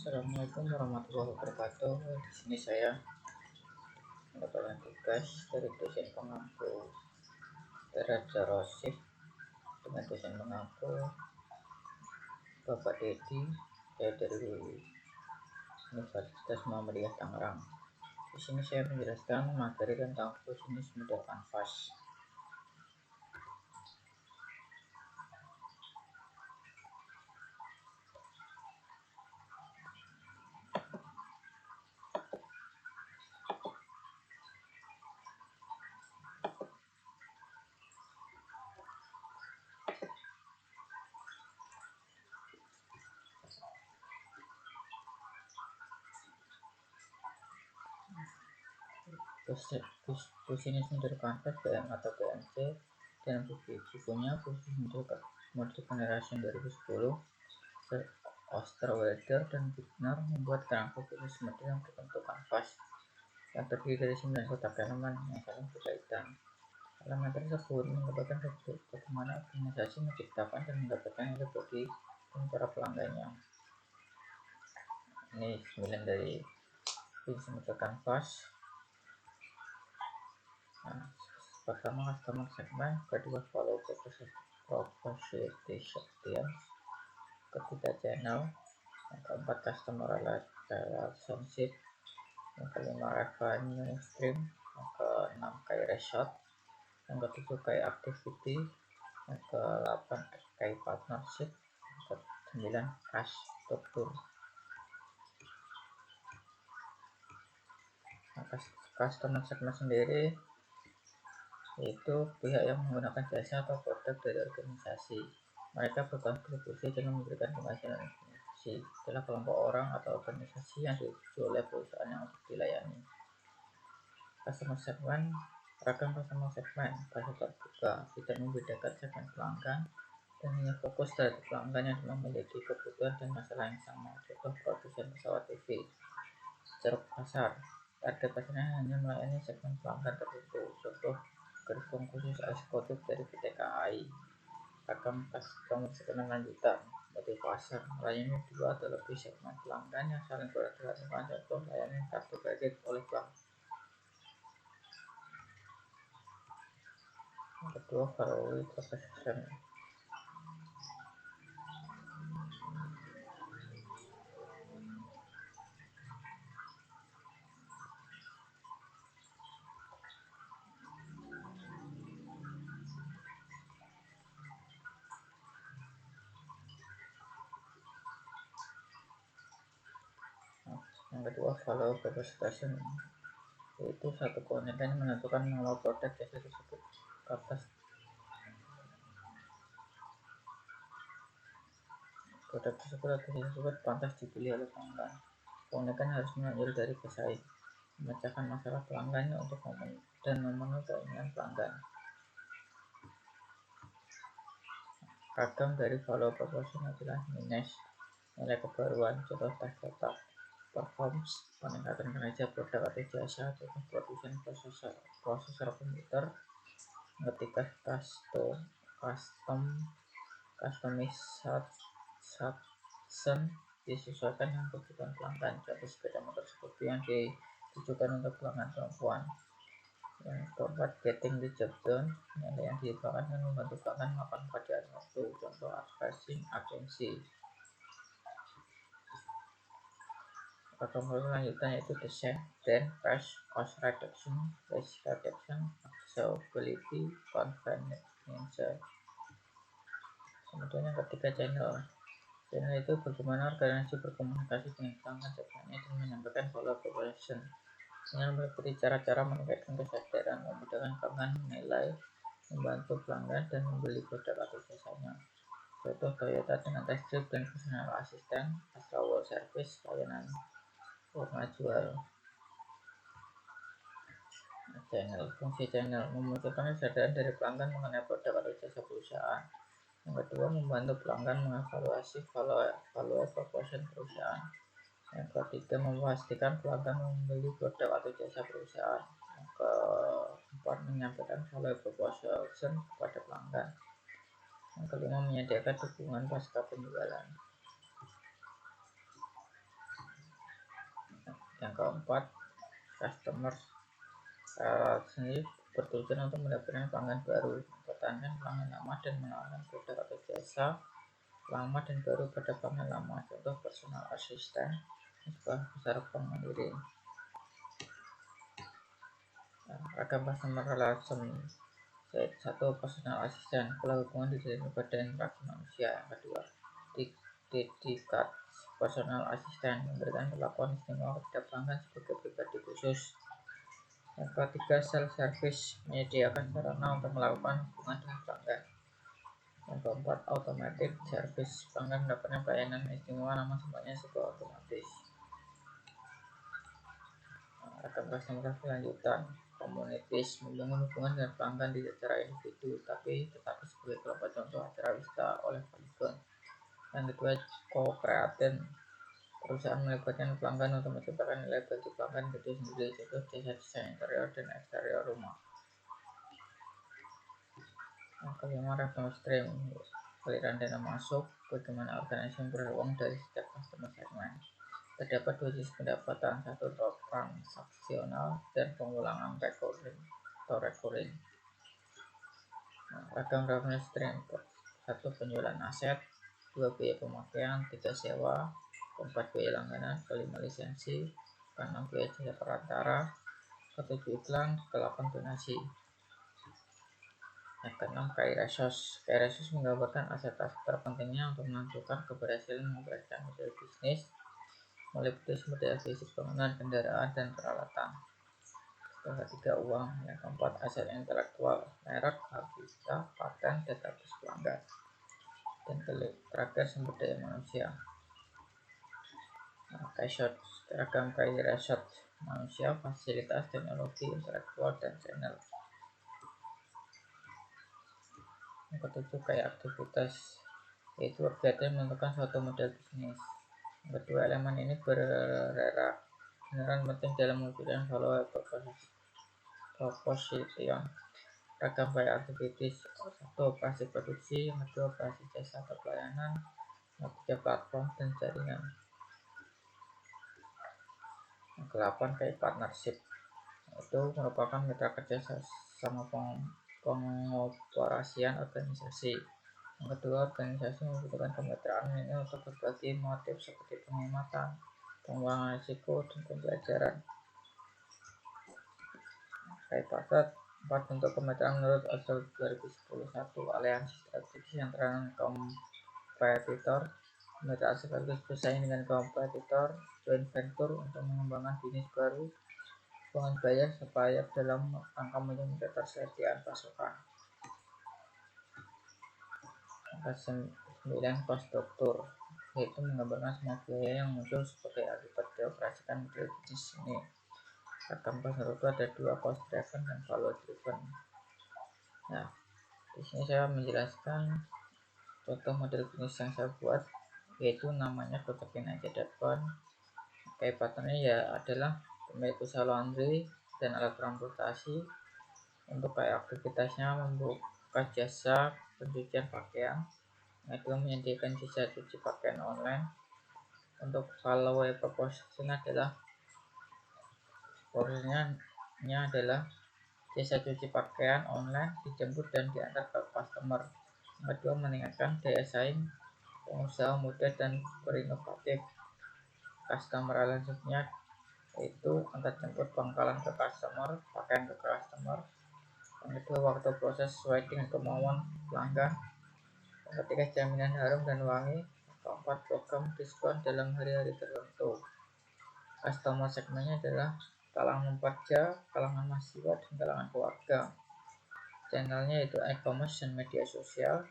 Assalamualaikum warahmatullahi wabarakatuh. Di sini saya mendapatkan tugas dari dosen pengampu Deraja Rosif dengan dosen pengampu Bapak Dedi, saya dari Universitas Muhammadiyah Tangerang. Di sini saya menjelaskan materi tentang kosinus model kanvas. Kosinus model kanvas BM atau BMC dan bukunya kosinus model generation 2010. Osterwalder dan Bittner membuat kerangka kosinus model yang berbentuk kanvas yang terdiri dari 9 kotak elemen yang saling berkaitan. Elemen tersebut menggambarkan bagaimana organisasi menciptakan dan mendapatkan nilai bagi para pelanggannya. Ini 9 dari kosinus model kanvas. Pertama, customer segment, kedua follow proposition, ketiga channel, yang keempat customer relationship, yang kelima revenue stream, yang keenam key result, yang ketujuh key activity, yang ke-8 key partnership, yang ke-9 cash struktur. Customer segment sendiri yaitu pihak yang menggunakan jasa atau produk dari organisasi. Mereka berkontribusi dengan memberikan penghasilan organisasi. Itulah kelompok orang atau organisasi yang dituju oleh perusahaan yang untuk dilayani. Customer segment, ragam customer segment, bahasa terbuka, tidak membedakan segmen pelanggan dan hanya fokus terhadap pelanggan yang memiliki kebutuhan dan masalah yang sama. Contoh produsen pesawat TV. Ceruk pasar, target pasarnya hanya melayani segmen pelanggan tertentu. Contoh gerbong khusus eksekutif dari PT KAI. Ragam customer segmen lanjutan, model pasar, melayani 2 atau lebih segmen pelanggan yang saling berhubungan. Contoh layanan kartu kredit oleh bank. Yang kedua, value proposition. Yang kedua, value proposition, yaitu satu komponen yang menentukan nama produk jasa tersebut. Produk tersebut atau jasa tersebut pantas dipilih oleh pelanggan. Komponen harus menonjol dari pesaing, memecahkan masalah pelanggannya untuk memenuhi keinginan pelanggan. Ragam dari value proposition adalah minus, nilai kebaruan, contoh tes kotak, performance, peningkatan kinerja produk atau jasa, contoh produsen prosesor komputer. Ketika customization disesuaikan dengan kebutuhan pelanggan, contoh sepeda motor seperti yang ditujukan untuk pelanggan perempuan. Yang keempat, getting the job done, nilai yang diberikan dengan membantu pelanggan melakukan pekerjaan waktu, contoh advertising agency. Ragam lanjutan yaitu design, brand, price, cost reduction, risk reduction, accessibility, convenience. Kemudian yang ketiga, channel. Channel itu bagaimana organisasi berkomunikasi dengan pelanggan segmennya dan menyampaikan value proposition dengan meliputi cara-cara meningkatkan kesadaran, memudahkan pelanggan menilai, membantu pelanggan dan membeli produk atau jasanya. Contoh Toyota dengan test drive dan personal assistant, Astra World Service, layanan warna jual. Channel, fungsi channel memunculkan kesadaran dari pelanggan mengenai produk atau jasa perusahaan. Yang kedua, membantu pelanggan mengevaluasi value proposition perusahaan. Yang ketiga, memastikan pelanggan membeli produk atau jasa perusahaan. Yang keempat, menyampaikan value proposition kepada pelanggan. Yang kelima, menyediakan dukungan pasca penjualan. Yang keempat, customer sendiri bertujuan untuk mendapatkan pelanggan baru, mempertahankan pelanggan lama dan menawarkan produk atau jasa lama dan baru pada pelanggan lama. Contoh personal assistant, sebuah besar bank mandiri. Ragam customer relation. Satu, personal assistant, pola hubungan didirikan pada interaksi manusia. Yang kedua, dedikat personal assistant, memberikan perlakuan istimewa kepada pelanggan sebagai pribadi khusus. Yang ketiga, self service, menyediakan sarana untuk melakukan hubungan dengan pelanggan. Yang keempat, automatic service, pelanggan mendapatkan pelayanan istimewa namun semuanya sebuah otomatis. Ragam customer lanjutan, communities, membangun hubungan dengan pelanggan tidak secara individu tetapi sebagai kelompok. Contoh acara wisata oleh Polygon. Yang kedua, co-creation, perusahaan melibatkan pelanggan untuk menciptakan nilai bagi pelanggan itu sendiri. Contoh jasa desain interior dan eksterior rumah. Yang kelima, revenue stream, aliran dana masuk, bagaimana organisasi memperoleh uang dari setiap customer segment. Terdapat dua jenis pendapatan, satu transaksional dan pengulangan recurring. Ragam revenue stream, satu penjualan aset, dua biaya pemakaian, tiga sewa, keempat biaya langganan, kelima lisensi, keenam biaya jasa perantara, ketujuh iklan, kedelapan donasi. Yang keenam, key resource. Key resource menggambarkan aset-aset terpentingnya untuk menentukan keberhasilan mengoperasikan model bisnis, meliputi sumber daya fisik, bangunan, kendaraan, dan peralatan. Yang ketiga, uang. Yang keempat, aset intelektual, merek, hak cipta, paten, database pelanggan. Dan terakhir, sumber daya manusia. Ragam key resource, manusia, fasilitas, teknologi, intelektual, dan channel. Yang ketujuh, kayak aktivitas, yaitu kegiatan menentukan suatu model bisnis. Yang kedua, elemen ini beneran penting dalam mewujudkan value proposition. Ragam kayak aktivitas, satu, operasi produksi, yang kedua, operasi jasa atau pelayanan, yang ketiga, platform dan jaringan. Yang ke-8, kayak partnership, itu merupakan mitra kerja sama pengoperasian organisasi. Yang kedua, organisasi membutuhkan kemitraan ini untuk berbagai motif seperti penghematan, pengurangan risiko, dan pembelajaran. Kayak pasar, 4 bentuk kemitraan menurut Oslo 2011, aliansi strategis antara kompetitor, kemitraan sekaligus bersaing dengan kompetitor, joint venture untuk mengembangkan bisnis baru, hubungan bayar supplier dalam rangka memenuhi ketersediaan pasokan. Angka 9, cost struktur, yaitu menggambarkan semua biaya yang muncul sebagai akibat dioperasikan model bisnis ini. Ragam cost struktur ada dua, cost driven dan value driven. Nah, di sini saya menjelaskan contoh model bisnis yang saya buat, yaitu namanya kotakin.aja.com. Kayak partnernya ya adalah pemilik usaha laundry dan alat transportasi. Untuk kayak aktivitasnya membuka jasa pencucian pakaian, yaitu menyediakan jasa cuci pakaian online. Untuk value proposition adalah prosesnya adalah jasa cuci pakaian online dijemput dan diantar ke customer. Yang kedua, meningkatkan daya saing pengusaha muda dan berinovatif. Customer relationship-nya yaitu antar jemput pangkalan ke customer, pakaian ke customer. Yang kedua, waktu proses sesuai dengan kemauan pelanggan. Yang ketiga, jaminan harum dan wangi. Yang keempat, program diskon dalam hari-hari tertentu. Customer segmennya adalah kalangan pekerja, kalangan mahasiswa, dan kalangan keluarga. Channelnya yaitu e-commerce dan media sosial.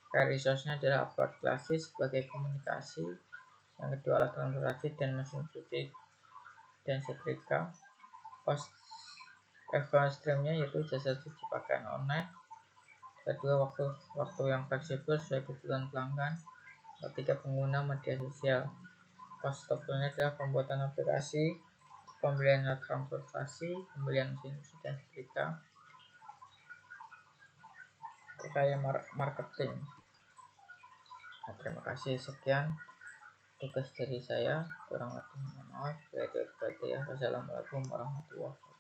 Resource-nya adalah apart klasis sebagai komunikasi. Yang kedua, alat transportasi dan mesin cuci dan setrika. Cost revenue stream-nya yaitu jasa cuci pakaian online. Kedua, waktu yang fleksibel sesuai kebutuhan pelanggan. Ketiga, pengguna media sosial. Cost strukturnya adalah pembuatan aplikasi, pembelian alat transportasi, pembelian mesin cuci dan setrika. Kayak marketing. Nah, terima kasih, sekian. tugas dari saya. Kurang lebih mohon maaf. Wassalamualaikum warahmatullahi wabarakatuh.